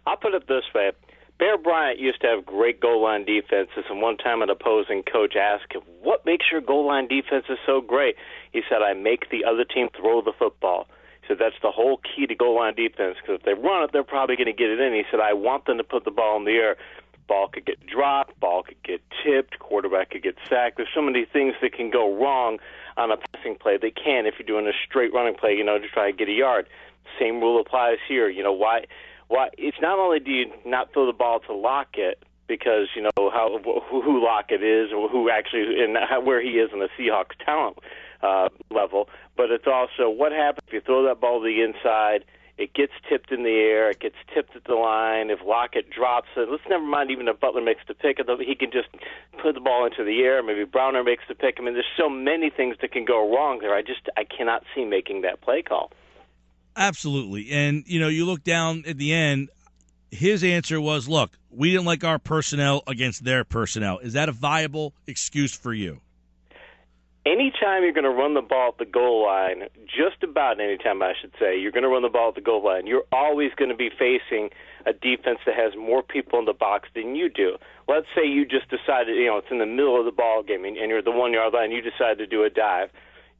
I'll put it this way. Bear Bryant used to have great goal line defenses, and one time an opposing coach asked him, what makes your goal line defenses so great? He said, I make the other team throw the football. He said, that's the whole key to goal line defense, because if they run it, they're probably going to get it in. He said, I want them to put the ball in the air. Ball could get dropped, ball could get tipped, quarterback could get sacked. There's so many things that can go wrong on a passing play. They can if you're doing a straight running play, to try to get a yard. Same rule applies here. Why it's not only do you not throw the ball to Lockett because who Lockett is or who actually and where he is in the Seahawks talent level, but it's also what happens if you throw that ball to the inside. It gets tipped in the air. It gets tipped at the line. If Lockett drops it, let's never mind even if Butler makes the pick. He can just put the ball into the air. Maybe Browner makes the pick. I mean, there's so many things that can go wrong there. I cannot see making that play call. Absolutely. And, you look down at the end, his answer was, look, we didn't like our personnel against their personnel. Is that a viable excuse for you? Anytime you're going to run the ball at the goal line, just about any time I should say, you're going to run the ball at the goal line, you're always going to be facing a defense that has more people in the box than you do. Let's say you just decided, it's in the middle of the ball game and you're at the 1 yard line, you decide to do a dive.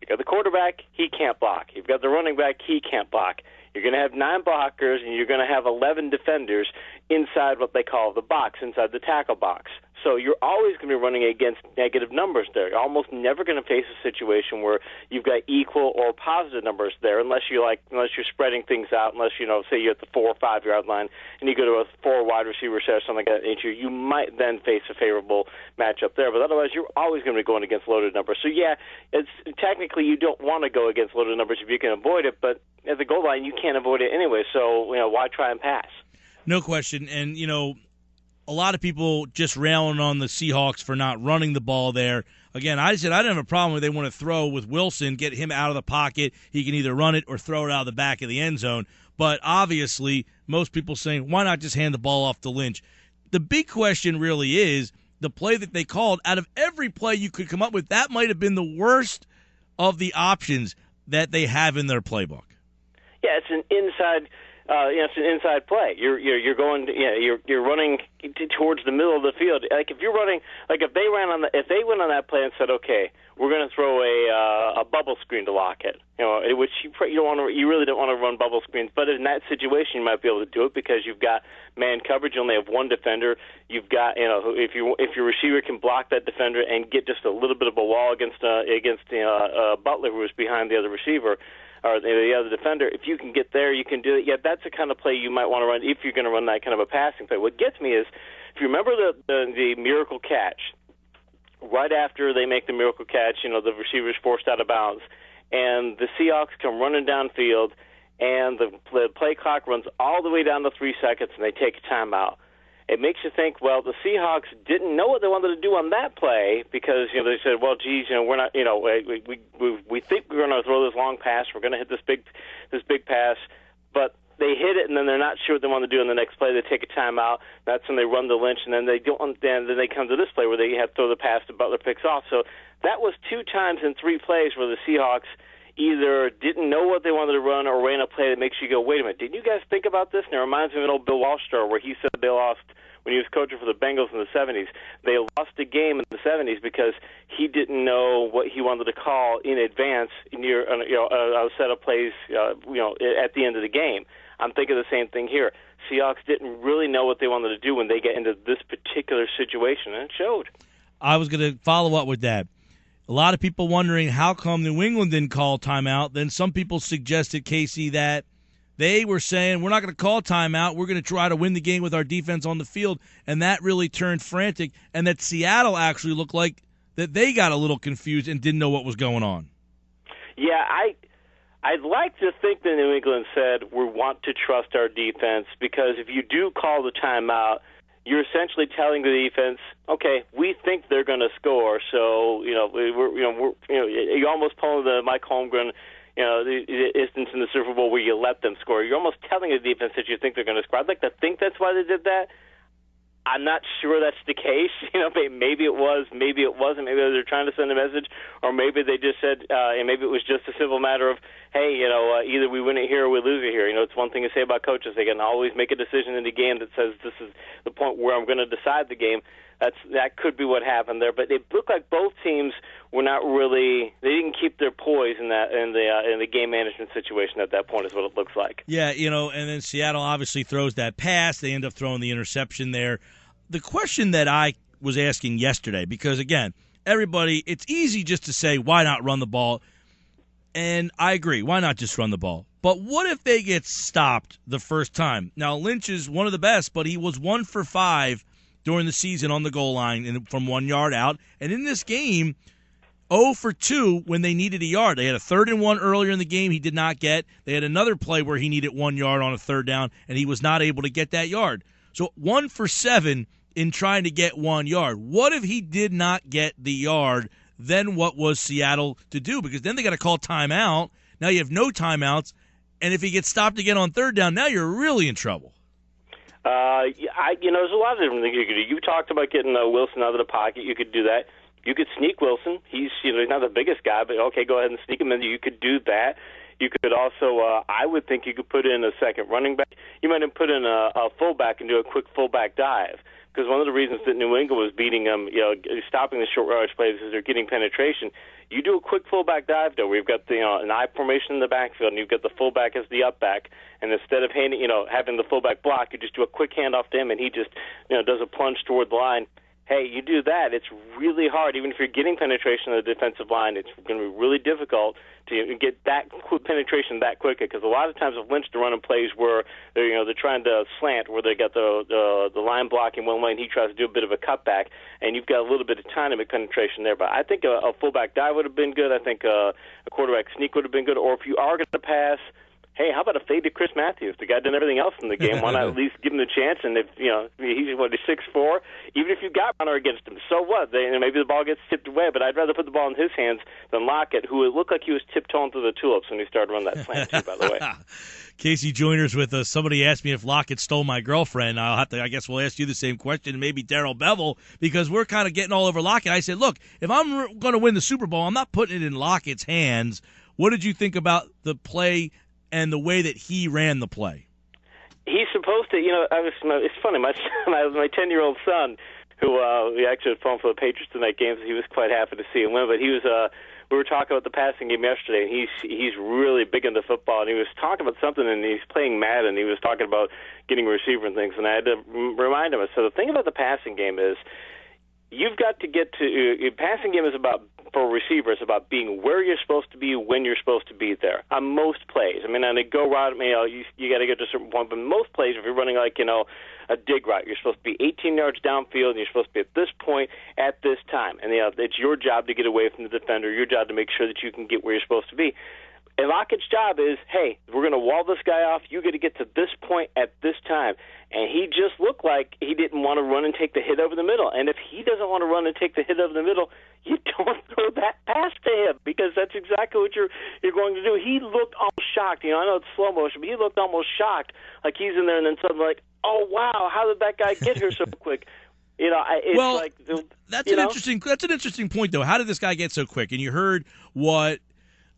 You've got the quarterback, he can't block. You've got the running back, he can't block. You're going to have 9 blockers, and you're going to have 11 defenders inside what they call the box, inside the tackle box. So you're always going to be running against negative numbers there. You're almost never going to face a situation where you've got equal or positive numbers there, unless you're spreading things out. Unless say you're at the 4 or 5 yard line and you go to a 4 wide receiver set or something like that, you might then face a favorable matchup there. But otherwise, you're always going to be going against loaded numbers. So yeah, it's technically you don't want to go against loaded numbers if you can avoid it, but at the goal line you can't avoid it anyway. So why try and pass? No question, and a lot of people just railing on the Seahawks for not running the ball there. Again, I said I didn't have a problem if they want to throw with Wilson, get him out of the pocket. He can either run it or throw it out of the back of the end zone. But obviously, most people saying, why not just hand the ball off to Lynch? The big question really is the play that they called. Out of every play you could come up with, that might have been the worst of the options that they have in their playbook. Yeah, it's an inside. It's an inside play. You're going. You're running towards the middle of the field. Like if you're running, like if they went on that play and said, okay, we're going to throw a bubble screen to Lockett, which you really don't want to run bubble screens. But in that situation, you might be able to do it because you've got man coverage. You only have one defender. You've got if your receiver can block that defender and get just a little bit of a wall against Butler, who was behind the other receiver. Or the other defender, if you can get there, you can do it. Yeah, that's the kind of play you might want to run if you're going to run that kind of a passing play. What gets me is, if you remember the miracle catch, right after they make the miracle catch, the receiver's forced out of bounds, and the Seahawks come running downfield, and the play clock runs all the way down to 3 seconds, and they take a timeout. It makes you think, well, the Seahawks didn't know what they wanted to do on that play because, they said, well, geez, we're not, we think we're going to throw this long pass, we're going to hit this big pass, but they hit it and then they're not sure what they want to do in the next play. They take a timeout. That's when they run the Lynch, and then they don't. Then they come to this play where they have to throw the pass to Butler, picks off. So that was 2 times in 3 plays where the Seahawks either didn't know what they wanted to run or ran a play that makes you go, wait a minute, didn't you guys think about this? And it reminds me of an old Bill Walsh story where he said they lost when he was coaching for the Bengals in the 70s. They lost a game in the 70s because he didn't know what he wanted to call in advance near a set of plays at the end of the game. I'm thinking the same thing here. Seahawks didn't really know what they wanted to do when they get into this particular situation, and it showed. I was going to follow up with that. A lot of people wondering how come New England didn't call timeout. Then some people suggested, Casey, that they were saying, we're not going to call timeout. We're going to try to win the game with our defense on the field. And that really turned frantic. And that Seattle actually looked like that they got a little confused and didn't know what was going on. Yeah, I'd like to think that New England said we want to trust our defense because if you do call the timeout, you're essentially telling the defense, okay, we think they're going to score. So you're almost pulling the Mike Holmgren, the instance in the Super Bowl where you let them score. You're almost telling the defense that you think they're going to score. I'd like to think that's why they did that. I'm not sure that's the case. Maybe it was, maybe it wasn't. Maybe they're trying to send a message, or maybe they just said, and maybe it was just a simple matter of, hey, either we win it here or we lose it here. It's one thing to say about coaches. They can always make a decision in the game that says this is the point where I'm going to decide the game. That could be what happened there. But it looked like both teams were not really – they didn't keep their poise in the game management situation at that point is what it looks like. Yeah, and then Seattle obviously throws that pass. They end up throwing the interception there. The question that I was asking yesterday, because, again, everybody – it's easy just to say, why not run the ball? And I agree. Why not just run the ball? But what if they get stopped the first time? Now, Lynch is one of the best, but he was 1 for 5 during the season on the goal line from 1 yard out. And in this game, 0 for 2 when they needed a yard. They had a 3rd and 1 earlier in the game he did not get. They had another play where he needed 1 yard on a 3rd down, and he was not able to get that yard. So 1 for 7 in trying to get 1 yard. What if he did not get the yard? Then what was Seattle to do? Because then they got to call timeout. Now you have no timeouts. And if he gets stopped again on 3rd down, now you're really in trouble. There's a lot of different things you could do. You talked about getting Wilson out of the pocket. You could do that. You could sneak Wilson. He's not the biggest guy, but okay, go ahead and sneak him in. You could do that. You could also, I would think you could put in a second running back. You might have put in a fullback and do a quick fullback dive. Because one of the reasons that New England was beating them, stopping the short yardage plays is they're getting penetration. You do a quick fullback dive, though, where you've got an I formation in the backfield, and you've got the fullback as the up back. And instead of having the fullback block, you just do a quick handoff to him, and he just does a plunge toward the line. Hey, you do that, it's really hard. Even if you're getting penetration on the defensive line, it's going to be really difficult to get that penetration that quicker. Because a lot of times with Lynch, they're running plays where they're trying to slant, where they got the line blocking one way, and he tries to do a bit of a cutback, and you've got a little bit of time to make penetration there. But I think a fullback dive would have been good. I think a quarterback sneak would have been good. Or if you are going to pass, hey, how about a fade to Chris Matthews? The guy did everything else in the game. Why not at least give him the chance? And if he's 6'4", even if you got runner against him, so what? Maybe the ball gets tipped away, but I'd rather put the ball in his hands than Lockett, who it looked like he was tiptoeing through the tulips when he started running that slant too, by the way. Casey Joyner's with us. Somebody asked me if Lockett stole my girlfriend. I guess we'll ask you the same question, and maybe Darrell Bevel, because we're kind of getting all over Lockett. I said, look, if I'm going to win the Super Bowl, I'm not putting it in Lockett's hands. What did you think about the play and the way that he ran the play? He's supposed to, it's funny, my 10-year-old son, who we actually had phone for the Patriots tonight game, so he was quite happy to see him win, but he was, we were talking about the passing game yesterday, and he's really big into football, and he was talking about something, and he's playing Madden, and he was talking about getting a receiver and things, and I had to remind him. So the thing about the passing game is, you've got to get to passing game is about, for receivers, about being where you're supposed to be when you're supposed to be there on most plays. I mean, on a go route, you got to get to a certain point, but most plays, if you're running like a dig route, you're supposed to be 18 yards downfield, and you're supposed to be at this point at this time, and it's your job to get away from the defender, your job to make sure that you can get where you're supposed to be. And Lockett's job is, hey, we're going to wall this guy off. You got to get to this point at this time. And he just looked like he didn't want to run and take the hit over the middle. And if he doesn't want to run and take the hit over the middle, you don't throw that pass to him, because that's exactly what you're going to do. He looked almost shocked. I know it's slow motion, but he looked almost shocked, like he's in there and then suddenly like, oh, wow, how did that guy get here so quick? That's an interesting point, though. How did this guy get so quick? And you heard what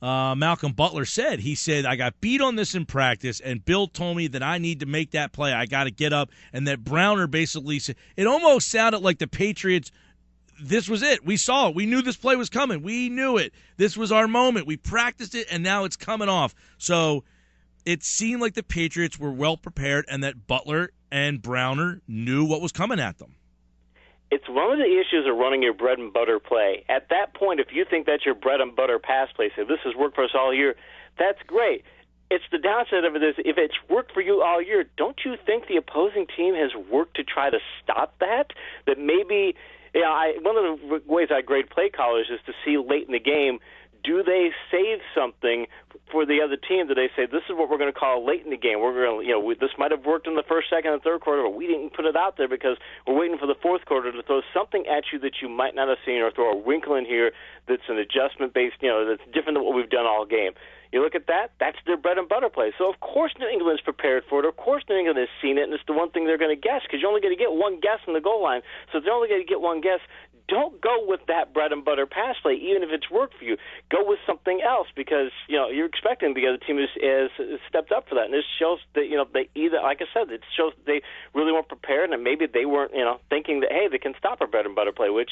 Malcolm Butler said. He said, I got beat on this in practice, and Bill told me that I need to make that play. I got to get up. And that Browner basically said, it almost sounded like the Patriots, this was it. We saw it. We knew this play was coming. We knew it. This was our moment. We practiced it, and now it's coming off. So it seemed like the Patriots were well prepared, and that Butler and Browner knew what was coming at them. It's one of the issues of running your bread and butter play. At that point, if you think that's your bread and butter pass play, say this has worked for us all year, that's great. It's the downside of it is, if it's worked for you all year, don't you think the opposing team has worked to try to stop that? That maybe, one of the ways I grade play callers is to see late in the game, do they save something for the other team that they say, this is what we're going to call late in the game. We're going to, this might have worked in the first, second, and third quarter, but we didn't put it out there because we're waiting for the fourth quarter to throw something at you that you might not have seen, or throw a wrinkle in here that's an adjustment based, that's different than what we've done all game. You look at that, that's their bread and butter play. So, of course, New England's prepared for it. Of course, New England has seen it, and it's the one thing they're going to guess because you're only going to get one guess on the goal line. So if they're only going to get one guess, don't go with that bread and butter pass play, even if it's worked for you. Go with something else because, you're expecting the other team is stepped up for that. And this shows that, they either, like I said, it shows that they really weren't prepared and maybe they weren't, thinking that, hey, they can stop our bread and butter play, which,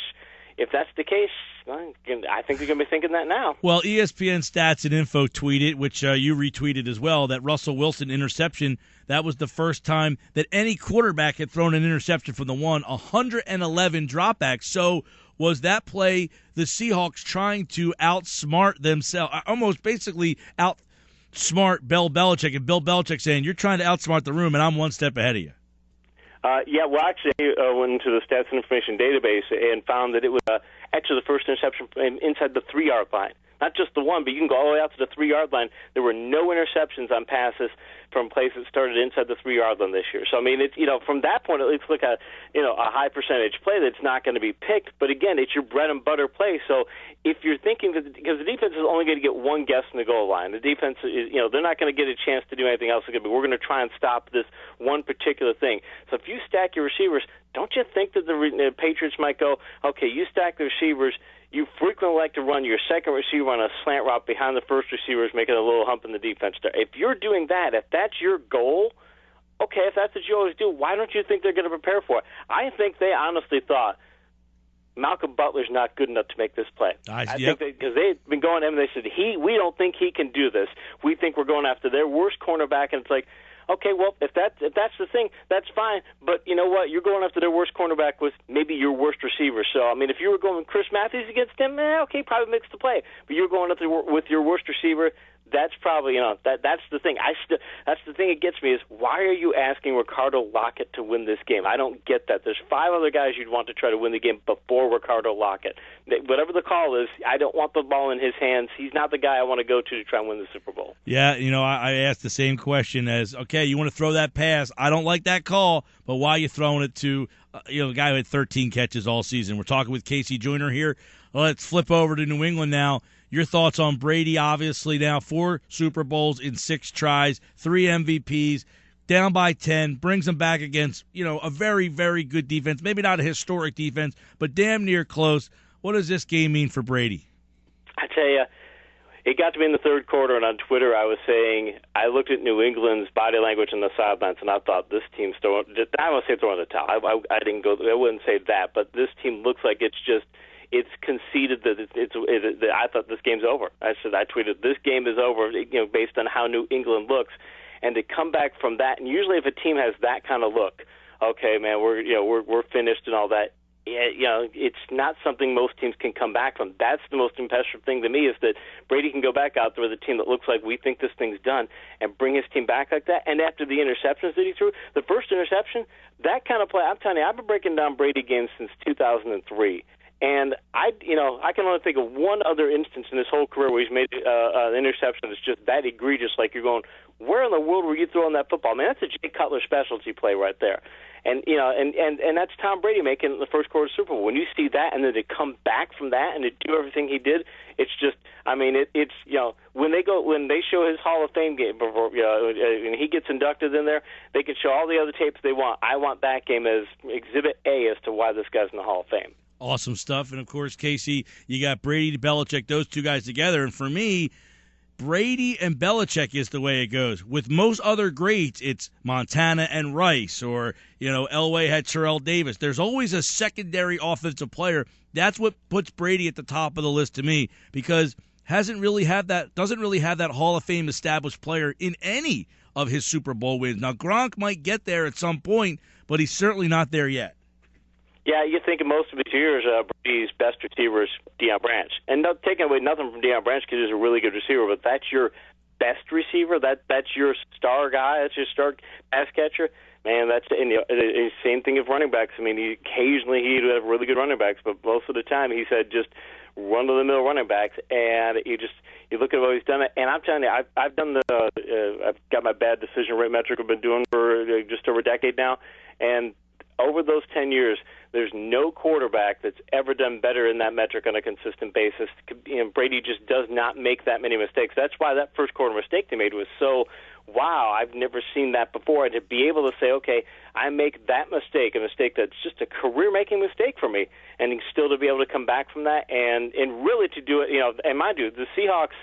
if that's the case, I think they're going to be thinking that now. Well, ESPN Stats and Info tweeted, which you retweeted as well, that Russell Wilson interception, that was the first time that any quarterback had thrown an interception from the 111 dropbacks. So was that play the Seahawks trying to outsmart themselves, almost basically outsmart Bill Belichick, and Bill Belichick saying, you're trying to outsmart the room and I'm one step ahead of you? Well, actually, I went into the Stats and Information database and found that it was actually the first interception inside the 3-yard line. Not just the one, but you can go all the way out to the 3-yard line. There were no interceptions on passes from plays that started inside the 3-yard line this year. So, I mean, it's, from that point, it looks like a high percentage play that's not going to be picked. But, again, it's your bread and butter play. So if you're thinking that, because the defense is only going to get one guess in the goal line, the defense is, they're not going to get a chance to do anything else. We're going to try and stop this one particular thing. So if you stack your receivers, don't you think that the Patriots might go, okay, you stack the receivers, you frequently like to run your second receiver on a slant route behind the first receivers, making a little hump in the defense there. If you're doing that, if that's your goal, okay, if that's what you always do, why don't you think they're going to prepare for it? I think they honestly thought Malcolm Butler's not good enough to make this play. I think because they've been going to him and they said, we don't think he can do this. We think we're going after their worst cornerback, and it's like, okay, well, if that's the thing, that's fine. But you know what? You're going after their worst cornerback with maybe your worst receiver. So, I mean, if you were going Chris Matthews against him, okay, probably makes the play. But you're going up with your worst receiver. That's probably, that's the thing. That's the thing that gets me is why are you asking Ricardo Lockett to win this game? I don't get that. There's 5 other guys you'd want to try to win the game before Ricardo Lockett. Whatever the call is, I don't want the ball in his hands. He's not the guy I want to go to try and win the Super Bowl. Yeah, I asked the same question as, okay, you want to throw that pass. I don't like that call, but why are you throwing it to a guy who had 13 catches all season? We're talking with Casey Joyner here. Let's flip over to New England now. Your thoughts on Brady, obviously now 4 Super Bowls in 6 tries, 3 MVPs, down by 10, brings them back against, a very, very good defense. Maybe not a historic defense, but damn near close. What does this game mean for Brady? I tell you, it got to be in the third quarter, and on Twitter I was saying, I looked at New England's body language on the sidelines, and I thought this team's throwing, I don't say throwing the towel. I didn't go, I wouldn't say that, but this team looks like it's conceded that that I thought this game's over. I tweeted, this game is over, based on how New England looks. And to come back from that, and usually if a team has that kind of look, okay, man, we're finished and all that, it's not something most teams can come back from. That's the most impressive thing to me is that Brady can go back out there with a team that looks like we think this thing's done and bring his team back like that. And after the interceptions that he threw, the first interception, that kind of play, I'm telling you, I've been breaking down Brady games since 2003. And I can only think of one other instance in his whole career where he's made an interception that's just that egregious. Like you're going, where in the world were you throwing that football? Man, that's a Jay Cutler specialty play right there. And and that's Tom Brady making it in the first quarter of the Super Bowl. When you see that, and then to come back from that and to do everything he did, it's just, it's when they show his Hall of Fame game before, and he gets inducted in there, they can show all the other tapes they want. I want that game as Exhibit A as to why this guy's in the Hall of Fame. Awesome stuff. And, of course, Casey, you got Brady to Belichick, those two guys together. And for me, Brady and Belichick is the way it goes. With most other greats, it's Montana and Rice, or, Elway had Terrell Davis. There's always a secondary offensive player. That's what puts Brady at the top of the list to me, because doesn't really have that Hall of Fame established player in any of his Super Bowl wins. Now, Gronk might get there at some point, but he's certainly not there yet. Yeah, you think of most of his years, Brady's best receiver is Deion Branch. And not taking away nothing from Deion Branch because he's a really good receiver, but that's your best receiver? That's your star guy? That's your star pass catcher? Man, that's the same thing of running backs. Occasionally he'd have really good running backs, but most of the time he said just run-of-the-mill running backs, and you look at what he's done. And I'm telling you, I've done I've got my bad decision rate metric I've been doing for just over a decade now, and over those 10 years, there's no quarterback that's ever done better in that metric on a consistent basis. Brady just does not make that many mistakes. That's why that first quarter mistake they made was so, wow, I've never seen that before. And to be able to say, okay, I make that mistake, a mistake that's just a career-making mistake for me, and still to be able to come back from that and really to do it, and mind you, the Seahawks,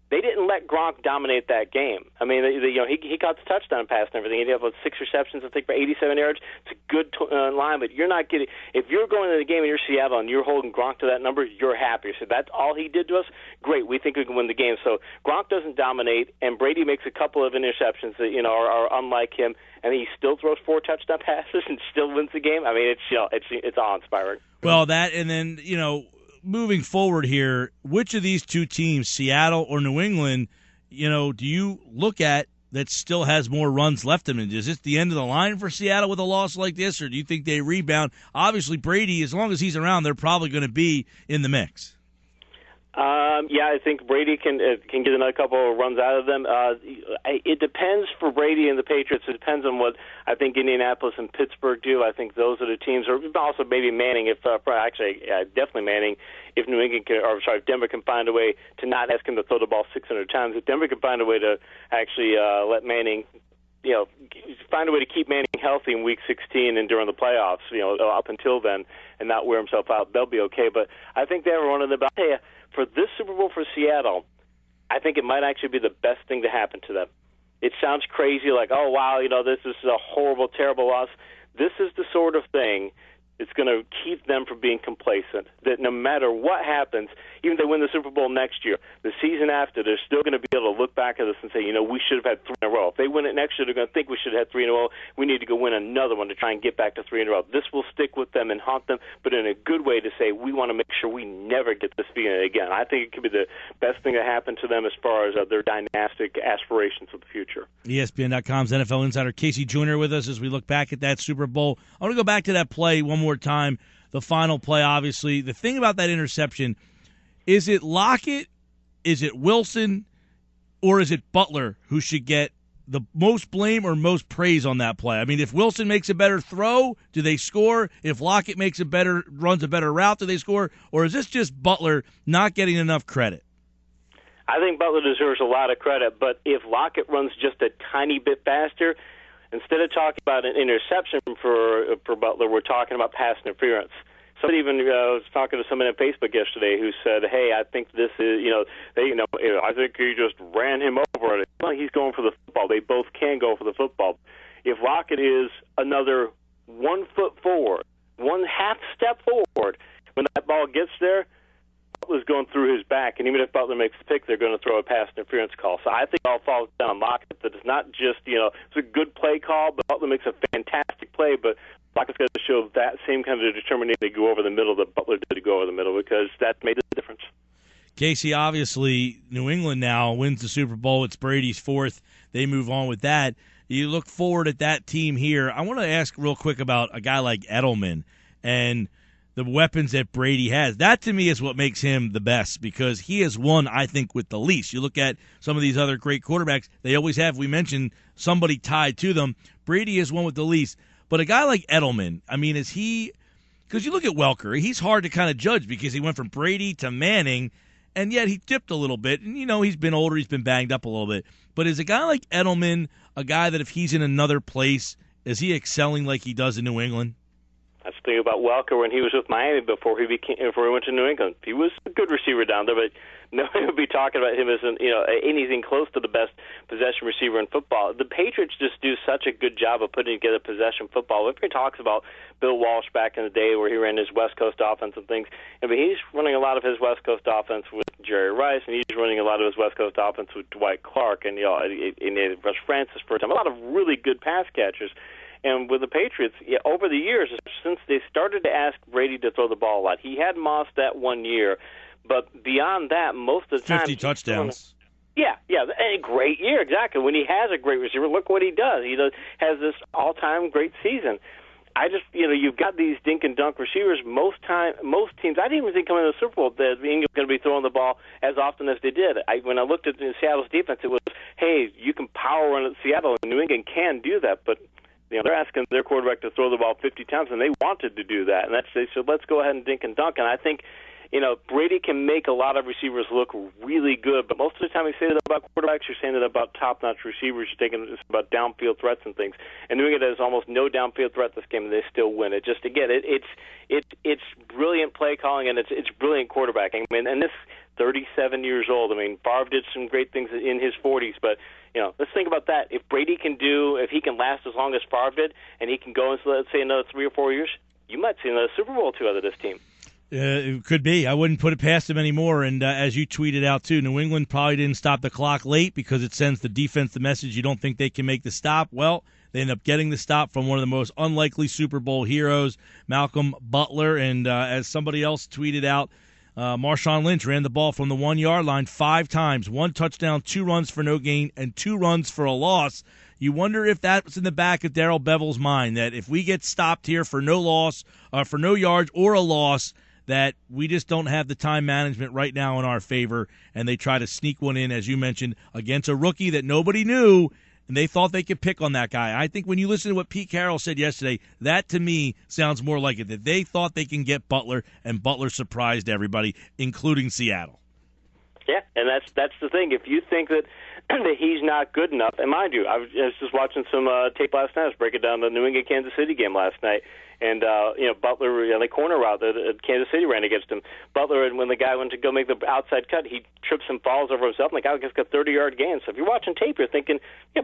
they didn't let Gronk dominate that game. I mean, he caught the touchdown pass and everything. He had about 6 receptions, I think, for 87 yards. It's a good line, but you're not getting – if you're going to the game and you're Seattle and you're holding Gronk to that number, you're happy. So that's all he did to us. Great, we think we can win the game. So Gronk doesn't dominate, and Brady makes a couple of interceptions that are unlike him, and he still throws 4 touchdown passes and still wins the game. I mean, it's awe-inspiring. Well, that and then moving forward here, which of these two teams, Seattle or New England, do you look at that still has more runs left in it? Is this the end of the line for Seattle with a loss like this, or do you think they rebound? Obviously, Brady, as long as he's around, they're probably going to be in the mix. I think Brady can get another couple of runs out of them. It depends for Brady and the Patriots. It depends on what I think Indianapolis and Pittsburgh do. I think those are the teams, or also maybe Manning. Definitely Manning. If if Denver can find a way to not ask him to throw the ball 600 times, if Denver can find a way to actually let Manning, find a way to keep Manning healthy in Week 16 and during the playoffs, up until then, and not wear himself out, they'll be okay. But I think they were one of the. I'll tell you, for this Super Bowl for Seattle, I think it might actually be the best thing to happen to them. It sounds crazy, like, oh, wow, this is a horrible, terrible loss. This is the sort of thing that's going to keep them from being complacent, that no matter what happens, even if they win the Super Bowl next year, the season after, they're still going to be able to look back at this and say, we should have had 3 in a row. If they win it next year, they're going to think we should have had 3 in a row. We need to go win another one to try and get back to 3 in a row. This will stick with them and haunt them, but in a good way to say, we want to make sure we never get this feeling again. I think it could be the best thing to happen to them as far as their dynastic aspirations of the future. ESPN.com's NFL insider Casey Joyner with us as we look back at that Super Bowl. I want to go back to that play one more time, the final play, obviously. The thing about that interception, is it Lockett, is it Wilson, or is it Butler who should get the most blame or most praise on that play? I mean, if Wilson makes a better throw, do they score? If Lockett runs a better route, do they score? Or is this just Butler not getting enough credit? I think Butler deserves a lot of credit, but if Lockett runs just a tiny bit faster, instead of talking about an interception for Butler, we're talking about pass interference. Somebody even was talking to someone on Facebook yesterday who said, "Hey, I think this is, I think he just ran him over." Well, he's going for the football. They both can go for the football. If Lockett is another 1 foot forward, 1/2 step forward, when that ball gets there, Butler's going through his back, and even if Butler makes the pick, they're going to throw a pass interference call. So I think it all falls down on Lockett. That it's not just, it's a good play call, but Butler makes a fantastic play, but Lockett's got to show that same kind of determination to go over the middle that Butler did to go over the middle, because that made the difference. Casey, obviously, New England now wins the Super Bowl. It's Brady's 4th. They move on with that. You look forward at that team here. I want to ask real quick about a guy like Edelman and the weapons that Brady has. That, to me, is what makes him the best, because he has won, I think, with the least. You look at some of these other great quarterbacks, they always have, we mentioned, somebody tied to them. Brady has won with the least. But a guy like Edelman, I mean, is he – because you look at Welker, he's hard to kind of judge because he went from Brady to Manning, and yet he dipped a little bit. And, he's been older, he's been banged up a little bit. But is a guy like Edelman a guy that if he's in another place, is he excelling like he does in New England? That's the thing about Welker when he was with Miami before he went to New England. He was a good receiver down there, but nobody would be talking about him as anything close to the best possession receiver in football. The Patriots just do such a good job of putting together possession football. Everybody talks about Bill Walsh back in the day where he ran his West Coast offense and things. But he's running a lot of his West Coast offense with Jerry Rice, and he's running a lot of his West Coast offense with Dwight Clark and Russ Francis for a time. A lot of really good pass catchers. And with the Patriots, over the years, since they started to ask Brady to throw the ball a lot, he had Moss that 1 year. But beyond that, most of the time... 50 touchdowns. Yeah, a great year, exactly. When he has a great receiver, look what he does. He has this all-time great season. I just, you've got these dink and dunk receivers. Most teams, I didn't even think coming to the Super Bowl that England was going to be throwing the ball as often as they did. When I looked at Seattle's defense, it was, hey, you can power run at Seattle, and New England can do that, but they're asking their quarterback to throw the ball 50 times, and they wanted to do that. And they said, let's go ahead and dink and dunk. And I think, Brady can make a lot of receivers look really good, but most of the time you say that about quarterbacks, you're saying that about top-notch receivers. You're thinking it's about downfield threats and things. And New England has almost no downfield threat this game, and they still win. It just, again, it's brilliant play calling, and it's brilliant quarterbacking. I mean, and this 37 years old. I mean, Favre did some great things in his 40s, but let's think about that. If Brady if he can last as long as Favre did, and he can go into, let's say, another 3 or 4 years, you might see another Super Bowl or two out of this team. It could be. I wouldn't put it past him anymore. And as you tweeted out, too, New England probably didn't stop the clock late because it sends the defense the message you don't think they can make the stop. Well, they end up getting the stop from one of the most unlikely Super Bowl heroes, Malcolm Butler. And as somebody else tweeted out, Marshawn Lynch ran the ball from the 1-yard line 5 times, 1 touchdown, 2 runs for no gain, and 2 runs for a loss. You wonder if that's in the back of Darrell Bevell's mind, that if we get stopped here for no loss, for no yards or a loss, that we just don't have the time management right now in our favor, and they try to sneak one in, as you mentioned, against a rookie that nobody knew, and they thought they could pick on that guy. I think when you listen to what Pete Carroll said yesterday, that to me sounds more like it, that they thought they can get Butler, and Butler surprised everybody, including Seattle. Yeah, and that's the thing. If you think that he's not good enough, and mind you, I was just watching some tape last night. I was breaking down the New England-Kansas City game last night, and Butler, the corner route that Kansas City ran against him, Butler, and when the guy went to go make the outside cut, he trips and falls over himself, and the guy just got 30-yard gain. So if you're watching tape, you're thinking,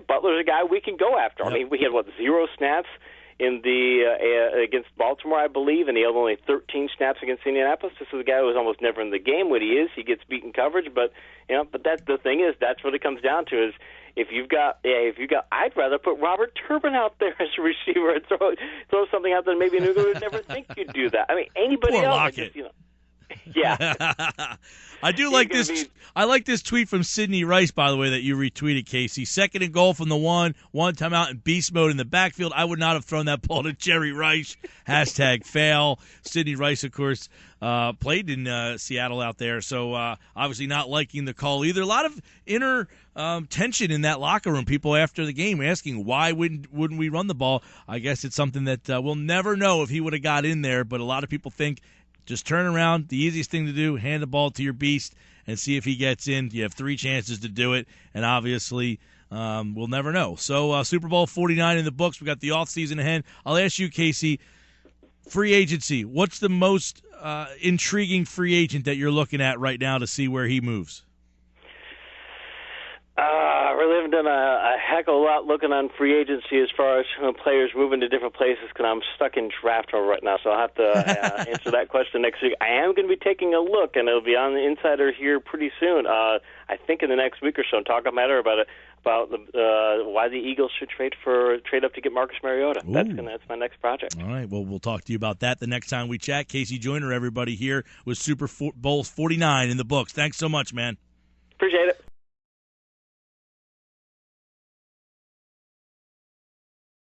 Butler's a guy we can go after. Yep. I mean, we had, 0 snaps in the against Baltimore, I believe, and he had only 13 snaps against Indianapolis. This is a guy who was almost never in the game. What he is, he gets beaten coverage, but that's the thing is that's what it comes down to is if you've got, I'd rather put Robert Turbin out there as a receiver and throw something out there that maybe New England would never think you'd do that. I mean, anybody else, yeah. I do like this. I like this tweet from Sidney Rice, by the way, that you retweeted, Casey. 2nd and goal from the one timeout in beast mode in the backfield. I would not have thrown that ball to Jerry Rice. #fail. Sidney Rice, of course, played in Seattle out there, so obviously not liking the call either. A lot of inner tension in that locker room. People after the game asking why wouldn't we run the ball. I guess it's something that we'll never know if he would have got in there, but a lot of people think just turn around. The easiest thing to do, hand the ball to your beast and see if he gets in. You have 3 chances to do it, and obviously we'll never know. So Super Bowl 49 in the books. We got the offseason ahead. I'll ask you, Casey, free agency. What's the most intriguing free agent that you're looking at right now to see where he moves? I really haven't done a heck of a lot looking on free agency as far as players moving to different places because I'm stuck in draft mode right now, so I'll have to answer that question next week. I am going to be taking a look, and it'll be on the Insider here pretty soon. I think in the next week or so, talk matter about why the Eagles should trade up to get Marcus Mariota. That's my next project. All right, well, we'll talk to you about that the next time we chat. Casey Joyner, everybody here with Super Bowl 49 in the books. Thanks so much, man. Appreciate it.